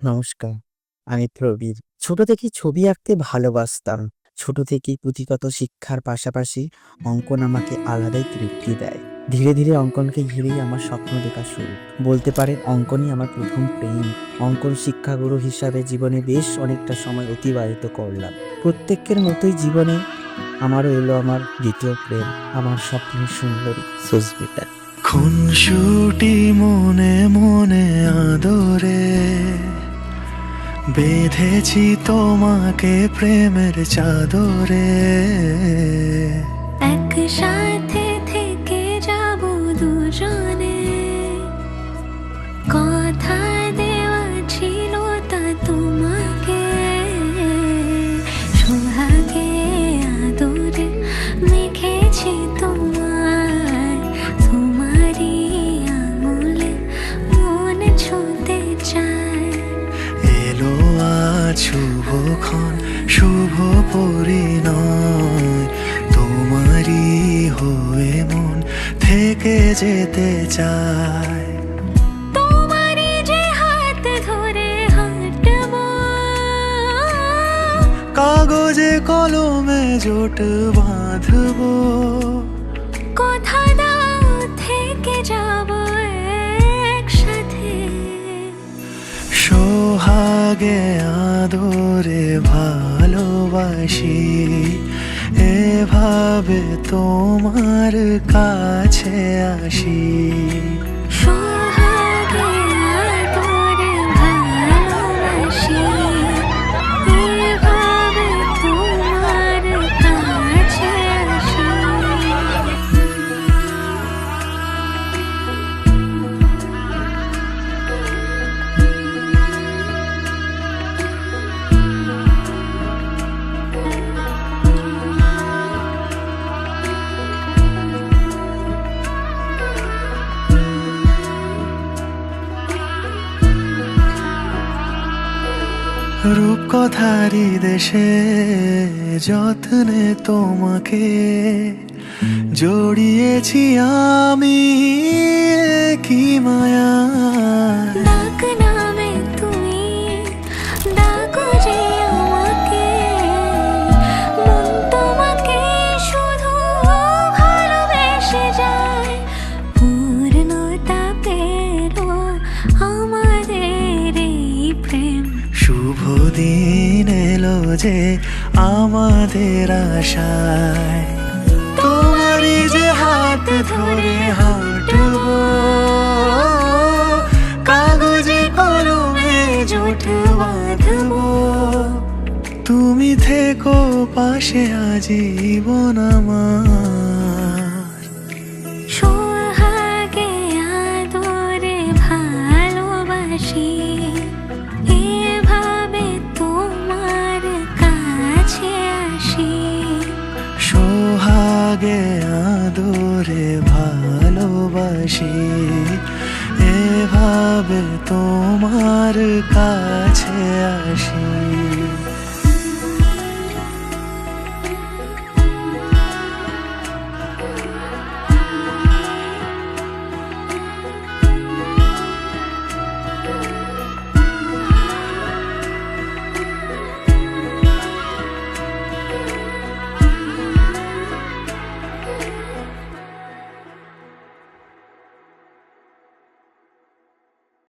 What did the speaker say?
নমস্কার। আমি প্রবীর। ছোট থেকেই ছবি আঁকতে ভালোবাসতাম। ছোট থেকেই পুঁথিগত শিক্ষার পাশাপাশি অঙ্কন আমাকে আলাদাই তৃপ্তি দেয়। ধীরে, ধীরে অঙ্কনকে ঘিরেই আমার স্বপ্ন দেখা শুরু। বলতে পারেন অঙ্কনই আমার ১ম প্রেম। অঙ্কন শিক্ষাগুরু হিসাবে জীবনে বেশ অনেকটা সময় অতিবাহিত করলাম। প্রত্যেকের মতোই জীবনে আমারও এলো আমার ২য় প্রেম, আমার স্বপ্নের সুন্দরী সুস্মিতা। খুনসুটি মনে মনে আদরে বেঁধেছি তোমাকে প্রেমের চাদরে। একসাথে থেকে যাব দুজনে, কথা দেওয়া ছিল তা তোমাকে। সোহাগে আদরে মেখেছি তোমায়, তোমারই আঙুলে মন ছুঁতে চায়। এলো আজ শুভক্ষণ, শুভ পরিণয়, তোমারই হয়ে মন থেকে যেতে চায়। তোমারই যে হাত ধরে হাঁটবো, কাগজে কলমে জোট বাঁধবো, কথা দাও থেকে যাব একসাথে। সোহাগে আদরে ভালোবাসি, এভাবে তোমার কাছে আসি। সোহাগে আদরে ভালোবাসি, এভাবে তোমার কাছে আসি। রূপকথারই দেশে যত্নে তোমাকে জড়িয়েছি আমি, কি মায়া। ডাক নামে তুমি ডাকো যে আমাকে, মন তোমাকে শুধু ভালোবেসে যায়। পূর্ণতা পেলো আমাদের এই প্রেম, শুভ দিন এলো যে আমাদের আশায়। তোমারই যে হাত ধরে হাঁটবো, কাগজে কলমে জোট বাঁধবো, তুমি থেকো পাশে আজীবন আমার। সোহাগে আদরে ভালোবাসি, এভাবে তোমার কাছে আসি। সোহাগে আদরে ভালোবাসি, এভাবে তোমার কাছে আসি।